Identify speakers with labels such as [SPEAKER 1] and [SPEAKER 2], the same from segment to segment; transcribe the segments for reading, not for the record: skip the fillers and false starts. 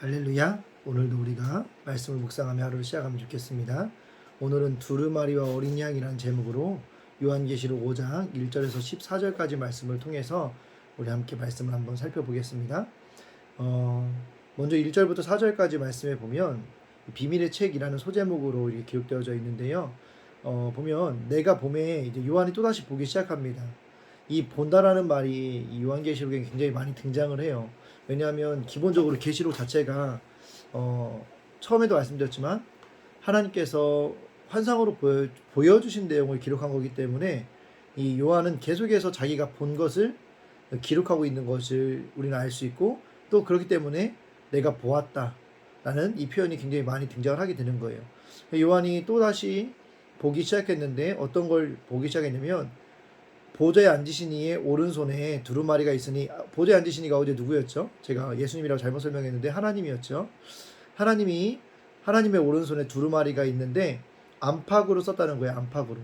[SPEAKER 1] 할렐루야. 오늘도 우리가 말씀을 묵상하며 하루를 시작하면 좋겠습니다. 오늘은 두루마리와 어린 양이라는 제목으로 요한계시록 5장 1절에서 14절까지 말씀을 통해서 우리 함께 말씀을 한번 살펴보겠습니다. 먼저 1절부터 4절까지 말씀에 보면 비밀의 책이라는 소제목으로 이렇게 기록되어져 있는데요. 보면 내가 봄에 이제 요한이 또다시 보기 시작합니다. 이 본다라는 말이 이 요한계시록에 굉장히 많이 등장을 해요. 왜냐하면 기본적으로 계시록 자체가 처음에도 말씀드렸지만 하나님께서 환상으로 보여주신 내용을 기록한 거기 때문에 이 요한은 계속해서 자기가 본 것을 기록하고 있는 것을 우리는 알 수 있고, 또 그렇기 때문에 내가 보았다 라는 이 표현이 굉장히 많이 등장을 하게 되는 거예요. 요한이 또다시 보기 시작했는데 어떤 걸 보기 시작했냐면, 보좌에 앉으신 이의 오른손에 두루마리가 있으니, 보좌에 앉으신 이가 어제 누구였죠? 제가 예수님이라고 잘못 설명했는데 하나님이었죠. 하나님의 오른손에 두루마리가 있는데 안팎으로 썼다는 거예요. 안팎으로,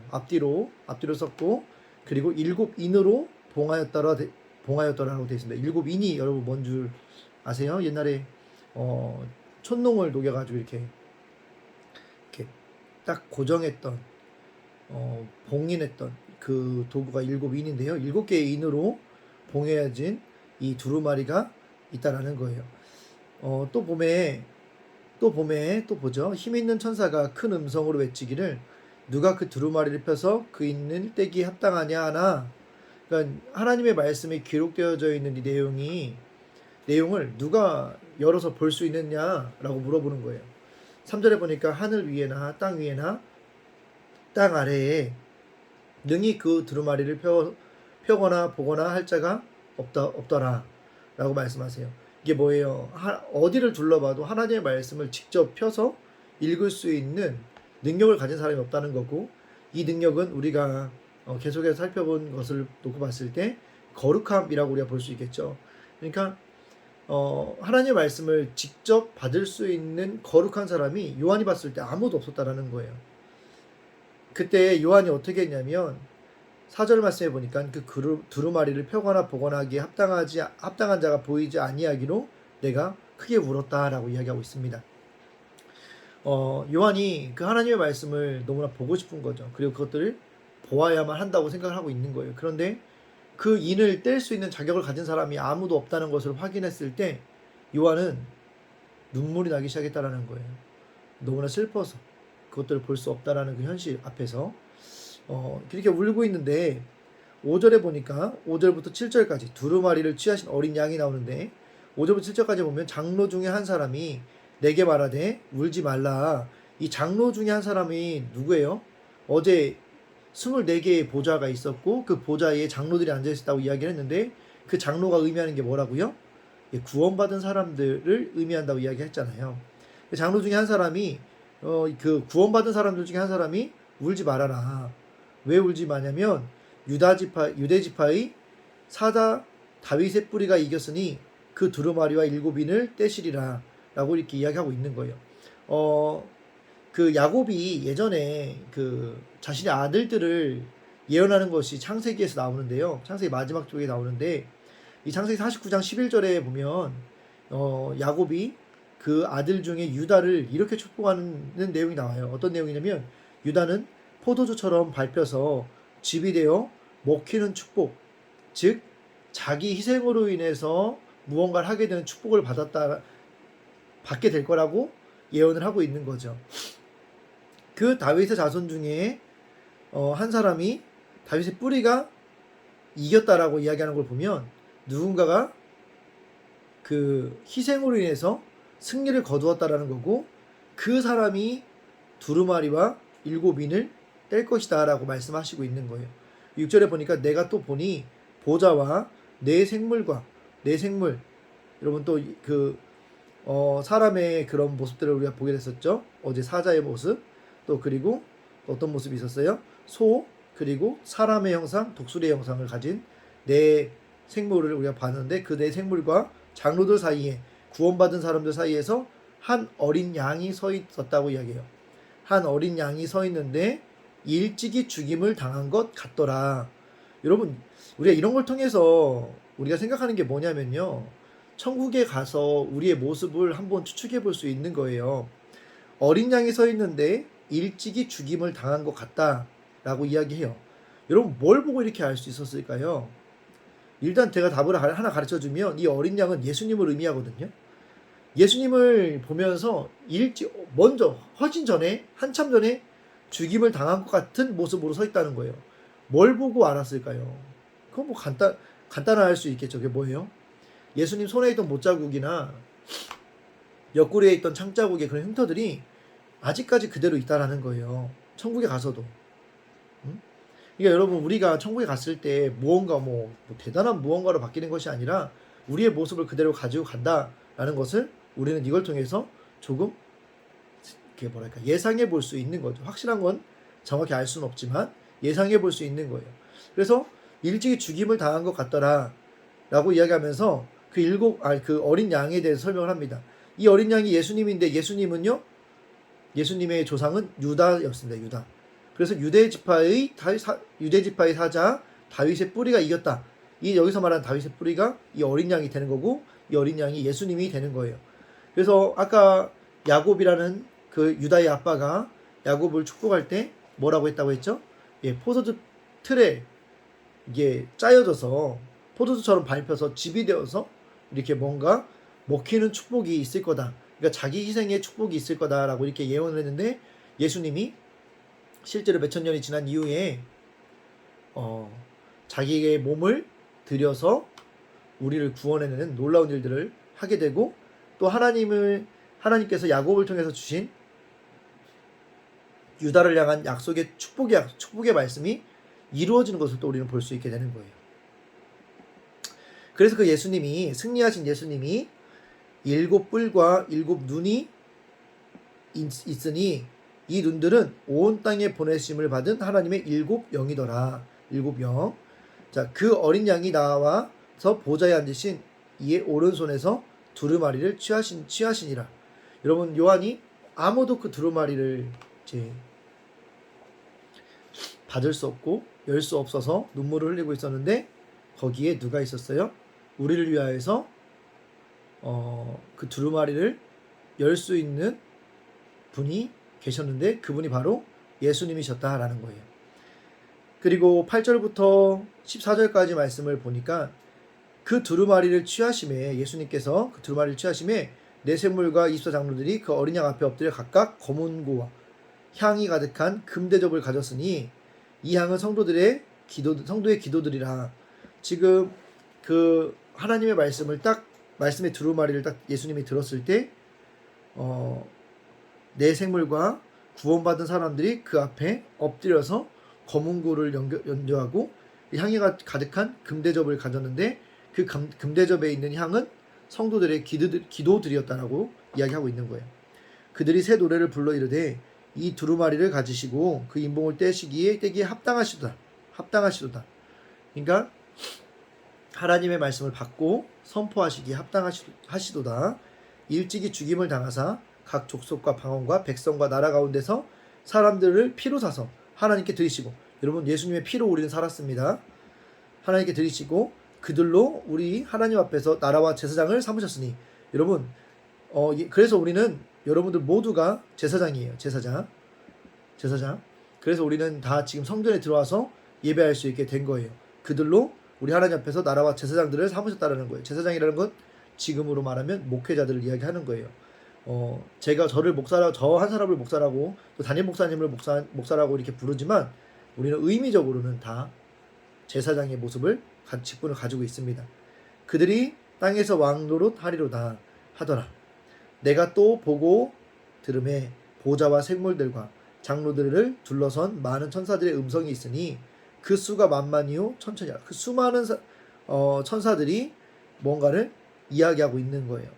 [SPEAKER 1] 앞뒤로 썼고, 그리고 일곱 인으로 봉하였더라고 되어 있습니다. 일곱 인이 여러분 뭔 줄 아세요? 옛날에 촛농을 녹여가지고 이렇게 딱 고정했던, 봉인했던 그 도구가 일곱 인인데요. 일곱 개의 인으로 봉해진 이 두루마리가 있다라는 거예요. 또 보죠. 힘 있는 천사가 큰 음성으로 외치기를, 누가 그 두루마리를 펴서 그 있는 떼기에 합당하냐 하나. 그러니까 하나님의 말씀이 기록되어져 있는 이 내용을 누가 열어서 볼 수 있느냐라고 물어보는 거예요. 3절에 보니까 하늘 위에나 땅 위에나 땅 아래에 능히 그 두루마리를 펴거나 보거나 할 자가 없더라 라고 말씀하세요. 이게 뭐예요? 어디를 둘러봐도 하나님의 말씀을 직접 펴서 읽을 수 있는 능력을 가진 사람이 없다는 거고, 이 능력은 우리가 계속해서 살펴본 것을 놓고 봤을 때 거룩함이라고 우리가 볼 수 있겠죠. 그러니까 하나님의 말씀을 직접 받을 수 있는 거룩한 사람이 요한이 봤을 때 아무도 없었다라는 거예요. 그때 요한이 어떻게 했냐면, 4절 말씀해 보니까 그 두루마리를 펴거나 보거나 하기에 합당한 자가 보이지 아니하기로 내가 크게 울었다라고 이야기하고 있습니다. 요한이 그 하나님의 말씀을 너무나 보고 싶은 거죠. 그리고 그것들을 보아야만 한다고 생각을 하고 있는 거예요. 그런데 그 인을 뗄 수 있는 자격을 가진 사람이 아무도 없다는 것을 확인했을 때 요한은 눈물이 나기 시작했다라는 거예요. 너무나 슬퍼서 그것들을 볼 수 없다라는 그 현실 앞에서 그렇게 울고 있는데, 5절에 보니까 5절부터 7절까지 두루마리를 취하신 어린 양이 나오는데, 5절부터 7절까지 보면 장로 중에 한 사람이 내게 말하되 울지 말라. 이 장로 중에 한 사람이 누구예요? 어제 24개의 보좌가 있었고 그 보좌에 장로들이 앉아있었다고 이야기를 했는데, 그 장로가 의미하는 게 뭐라고요? 구원받은 사람들을 의미한다고 이야기했잖아요. 장로 중에 한 사람이 그 구원받은 사람들 중에 한 사람이 울지 말아라. 왜 울지 마냐면, 유대 지파의 사자 다윗의 뿌리가 이겼으니 그 두루마리와 일곱인을 떼시리라 라고 이렇게 이야기하고 있는 거예요. 그 야곱이 예전에 그 자신의 아들들을 예언하는 것이 창세기에서 나오는데요. 창세기 마지막 쪽에 나오는데, 이 창세기 49장 11절에 보면 야곱이 그 아들 중에 유다를 이렇게 축복하는 내용이 나와요. 어떤 내용이냐면, 유다는 포도주처럼 밟혀서 즙이 되어 먹히는 축복, 즉 자기 희생으로 인해서 무언가를 하게 되는 축복을 받게 될 거라고 예언을 하고 있는 거죠. 그 다윗의 자손 중에 한 사람이 다윗의 뿌리가 이겼다라고 이야기하는 걸 보면, 누군가가 그 희생으로 인해서 승리를 거두었다라는 거고, 그 사람이 두루마리와 일곱인을 뗄 것이다 라고 말씀하시고 있는 거예요. 6절에 보니까 내가 또 보니 보좌와 네 생물, 여러분 또 그 사람의 그런 모습들을 우리가 보게 됐었죠. 어제 사자의 모습, 또 그리고 어떤 모습이 있었어요? 소, 그리고 사람의 형상, 독수리의 형상을 가진 네 생물을 우리가 봤는데, 그 네 생물과 장로들 사이에, 구원받은 사람들 사이에서 한 어린 양이 서 있었다고 이야기해요. 한 어린 양이 서 있는데 일찍이 죽임을 당한 것 같더라. 여러분, 우리가 이런 걸 통해서 우리가 생각하는 게 뭐냐면요, 천국에 가서 우리의 모습을 한번 추측해 볼 수 있는 거예요. 어린 양이 서 있는데 일찍이 죽임을 당한 것 같다라고 이야기해요. 여러분 뭘 보고 이렇게 알 수 있었을까요? 일단 제가 답을 하나 가르쳐 주면 이 어린 양은 예수님을 의미하거든요. 예수님을 보면서 먼저 훨씬 전에 한참 전에 죽임을 당한 것 같은 모습으로 서 있다는 거예요. 뭘 보고 알았을까요? 그건 뭐 간단할 수 있겠죠. 그게 뭐예요? 예수님 손에 있던 못자국이나 옆구리에 있던 창자국의 그런 흉터들이 아직까지 그대로 있다라는 거예요. 천국에 가서도. 응? 그러니까 여러분 우리가 천국에 갔을 때 무언가 뭐 대단한 무언가로 바뀌는 것이 아니라 우리의 모습을 그대로 가지고 간다라는 것을 우리는 이걸 통해서 조금 예상해 볼 수 있는 거죠. 확실한 건 정확히 알 수는 없지만 예상해 볼 수 있는 거예요. 그래서 일찍이 죽임을 당한 것 같더라라고 이야기하면서 그 어린 양에 대해서 설명을 합니다. 이 어린 양이 예수님인데 예수님은요, 예수님의 조상은 유다였습니다. 유다. 그래서 유대 지파의 사자 다윗의 뿌리가 이겼다. 이 여기서 말하는 다윗의 뿌리가 이 어린 양이 되는 거고, 이 어린 양이 예수님이 되는 거예요. 그래서 아까 야곱이라는 그 유다의 아빠가 야곱을 축복할 때 뭐라고 했다고 했죠? 포도주 틀에 이게 짜여져서 포도주처럼 밟혀서 집이 되어서 이렇게 뭔가 먹히는 축복이 있을 거다. 그러니까 자기 희생의 축복이 있을 거다라고 이렇게 예언을 했는데 예수님이 실제로 몇천 년이 지난 이후에 자기의 몸을 들여서 우리를 구원해내는 놀라운 일들을 하게 되고 또 하나님께서 야곱을 통해서 주신 유다를 향한 약속의 축복의 말씀이 이루어지는 것을 또 우리는 볼 수 있게 되는 거예요. 그래서 그 승리하신 예수님이 7뿔과 7눈이 있으니 이 눈들은 온 땅에 보내심을 받은 하나님의 7영이더라. 7영. 자, 그 어린 양이 나와서 보좌에 앉으신 이의 오른손에서 두루마리를 취하시니라. 여러분 요한이 아무도 그 두루마리를 받을 수 없고 열 수 없어서 눈물을 흘리고 있었는데 거기에 누가 있었어요? 우리를 위하여서 그 두루마리를 열 수 있는 분이 계셨는데 그분이 바로 예수님이셨다라는 거예요. 그리고 8절부터 14절까지 말씀을 보니까 그 두루마리를 취하심에 예수님께서 그 두루마리를 취하심에 내세물과 24장로들이 그 어린 양 앞에 엎드려 각각 검은고와 향이 가득한 금대접을 가졌으니 이 향은 성도의 기도들이라. 지금 그 하나님의 말씀의 두루마리를 딱 예수님이 들었을 때 내 생물과 구원받은 사람들이 그 앞에 엎드려서 검은고를 연주하고 향기가 가득한 금대접을 가졌는데 그 금대접에 있는 향은 성도들의 기도들이었다라고 이야기하고 있는 거예요. 그들이 새 노래를 불러 이르되 이 두루마리를 가지시고 그 인봉을 떼기에 합당하시도다. 그러니까 하나님의 말씀을 받고 선포하시기에 합당하시도다. 일찍이 죽임을 당하사 각 족속과 방언과 백성과 나라 가운데서 사람들을 피로 사서 하나님께 드리시고, 여러분 예수님의 피로 우리는 살았습니다. 하나님께 드리시고 그들로 우리 하나님 앞에서 나라와 제사장을 삼으셨으니, 여러분 그래서 우리는 여러분들 모두가 제사장이에요. 제사장. 그래서 우리는 다 지금 성전에 들어와서 예배할 수 있게 된 거예요. 그들로 우리 하나님 앞에서 나라와 제사장들을 삼으셨다라는 거예요. 제사장이라는 건 지금으로 말하면 목회자들을 이야기하는 거예요. 제가 저 한 사람을 목사라고 또 담임 목사님을 목사라고 이렇게 부르지만 우리는 의미적으로는 다 제사장의 직분을 가지고 있습니다. 그들이 땅에서 왕노릇 하리로다 하더라. 내가 또 보고 들음에 보좌와 생물들과 장로들을 둘러선 많은 천사들의 음성이 있으니 그 수가 만만이요 천천이라. 그 수많은 천사들이 뭔가를 이야기하고 있는 거예요.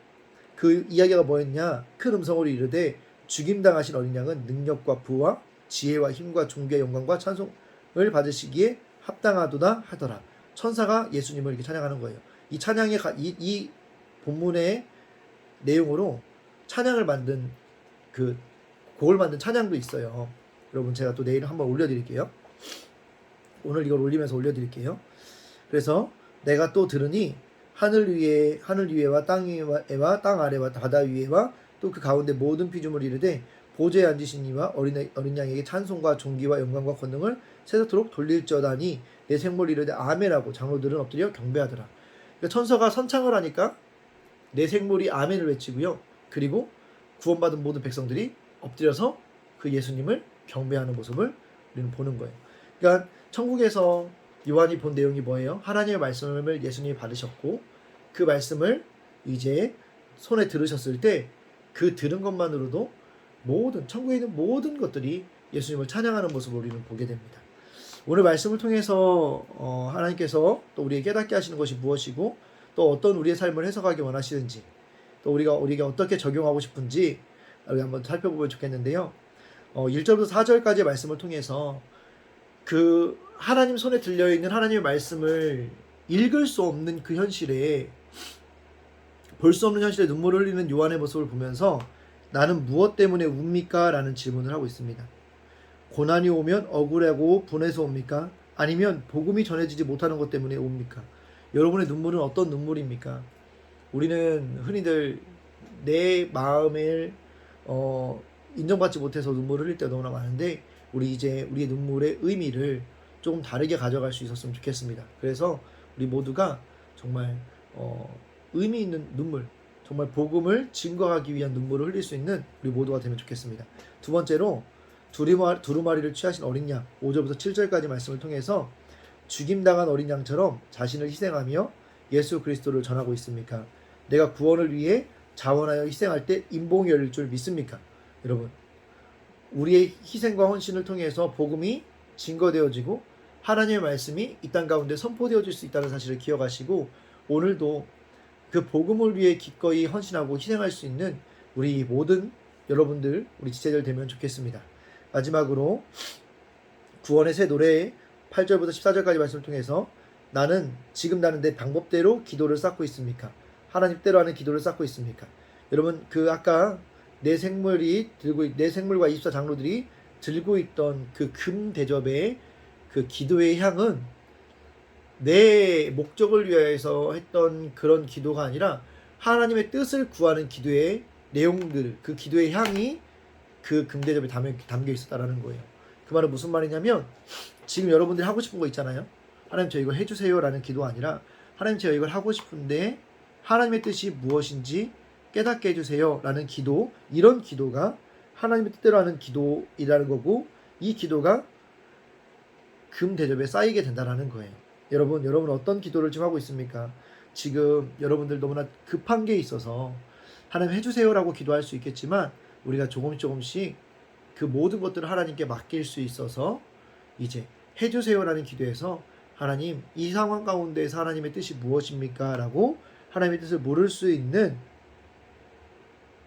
[SPEAKER 1] 그 이야기가 뭐였냐? 큰 음성으로 이르되 죽임당하신 어린 양은 능력과 부와 지혜와 힘과 존귀와 영광과 찬송을 받으시기에 합당하도다 하더라. 천사가 예수님을 이렇게 찬양하는 거예요. 이 찬양의 이 본문의 내용으로 찬양을 만든 곡을 만든 찬양도 있어요. 여러분 제가 또 내일 한번 올려드릴게요. 오늘 이걸 올리면서 올려드릴게요. 그래서 내가 또 들으니 하늘 위에와 땅 위에와 땅 아래와 바다 위에와 또 그 가운데 모든 피조물 이르되 보좌에 앉으신 이와 어린 양에게 찬송과 존귀와 영광과 권능을 세세토록 돌릴지어다니 내 생물 이르되 아멘하고 장로들은 엎드려 경배하더라. 그러니까 천사가 선창을 하니까 내 생물이 아멘을 외치고요. 그리고 구원받은 모든 백성들이 엎드려서 그 예수님을 경배하는 모습을 우리는 보는 거예요. 그러니까 천국에서 요한이 본 내용이 뭐예요? 하나님의 말씀을 예수님이 받으셨고 그 말씀을 이제 손에 들으셨을 때 그 들은 것만으로도 모든 천국에 있는 모든 것들이 예수님을 찬양하는 모습을 우리는 보게 됩니다. 오늘 말씀을 통해서 하나님께서 또 우리에게 깨닫게 하시는 것이 무엇이고 또 어떤 우리의 삶을 해석하기 원하시는지 또 우리가 어떻게 적용하고 싶은지 우리 한번 살펴보면 좋겠는데요. 1절부터 4절까지의 말씀을 통해서 그 하나님 손에 들려있는 하나님의 말씀을 읽을 수 없는 그 현실에 볼 수 없는 현실에 눈물을 흘리는 요한의 모습을 보면서 나는 무엇 때문에 웁니까? 라는 질문을 하고 있습니다. 고난이 오면 억울하고 분해서 옵니까? 아니면 복음이 전해지지 못하는 것 때문에 옵니까? 여러분의 눈물은 어떤 눈물입니까? 우리는 흔히들 내 마음을 인정받지 못해서 눈물을 흘릴 때가 너무나 많은데 우리 이제 우리의 눈물의 의미를 조금 다르게 가져갈 수 있었으면 좋겠습니다. 그래서 우리 모두가 정말 의미 있는 눈물, 정말 복음을 증거하기 위한 눈물을 흘릴 수 있는 우리 모두가 되면 좋겠습니다. 두 번째로 두루마리를 취하신 어린 양 5절부터 7절까지 말씀을 통해서 죽임당한 어린 양처럼 자신을 희생하며 예수 그리스도를 전하고 있습니까? 내가 구원을 위해 자원하여 희생할 때 인봉이 열릴 줄 믿습니까? 여러분, 우리의 희생과 헌신을 통해서 복음이 증거되어지고 하나님의 말씀이 이 땅 가운데 선포되어질 수 있다는 사실을 기억하시고 오늘도 그 복음을 위해 기꺼이 헌신하고 희생할 수 있는 우리 모든 여러분들, 우리 지체들 되면 좋겠습니다. 마지막으로 구원의 새 노래의 8절부터 14절까지 말씀을 통해서 지금 나는 내 방법대로 기도를 쌓고 있습니까? 하나님 때로 하는 기도를 쌓고 있습니까? 여러분, 아까 내 생물과 24 장로들이 들고 있던 그 금 대접의 그 기도의 향은 내 목적을 위해서 했던 그런 기도가 아니라 하나님의 뜻을 구하는 기도의 내용들, 그 기도의 향이 그 금대접에 담겨 있었다라는 거예요. 그 말은 무슨 말이냐면 지금 여러분들이 하고 싶은 거 있잖아요. 하나님 저 이거 해주세요 라는 기도가 아니라 하나님 제가 이걸 하고 싶은데 하나님의 뜻이 무엇인지 깨닫게 해주세요 라는 기도, 이런 기도가 하나님의 뜻대로 하는 기도이라는 거고 이 기도가 금 대접에 쌓이게 된다라는 거예요. 여러분 어떤 기도를 지금 하고 있습니까? 지금 여러분들 너무나 급한 게 있어서 하나님 해주세요라고 기도할 수 있겠지만 우리가 조금씩 그 모든 것들을 하나님께 맡길 수 있어서 이제 해주세요라는 기도에서 하나님 이 상황 가운데에서 하나님의 뜻이 무엇입니까? 라고 하나님의 뜻을 물을 수 있는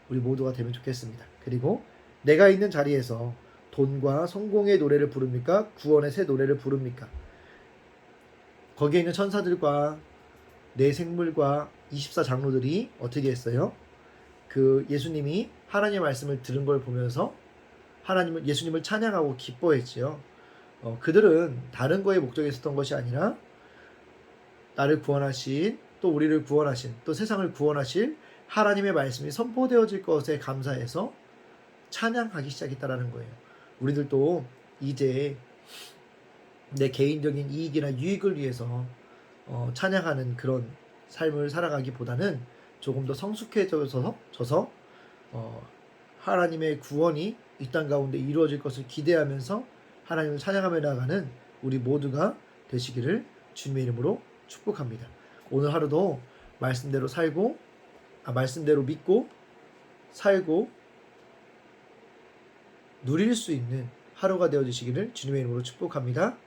[SPEAKER 1] 우리 모두가 되면 좋겠습니다. 그리고 내가 있는 자리에서 돈과 성공의 노래를 부릅니까? 구원의 새 노래를 부릅니까? 거기에 있는 천사들과 내 생물과 24 장로들이 어떻게 했어요? 그 예수님이 하나님의 말씀을 들은 걸 보면서 예수님을 찬양하고 기뻐했지요. 그들은 다른 거에 목적이 있었던 것이 아니라 나를 구원하신, 또 우리를 구원하신, 또 세상을 구원하실 하나님의 말씀이 선포되어질 것에 감사해서 찬양하기 시작했다라는 거예요. 우리들도 이제 내 개인적인 이익이나 유익을 위해서 찬양하는 그런 삶을 살아가기보다는 조금 더 성숙해져서 하나님의 구원이 이 땅 가운데 이루어질 것을 기대하면서 하나님을 찬양하며 나가는 우리 모두가 되시기를 주님의 이름으로 축복합니다. 오늘 하루도 말씀대로 믿고 살고 누릴 수 있는 하루가 되어주시기를 주님의 이름으로 축복합니다.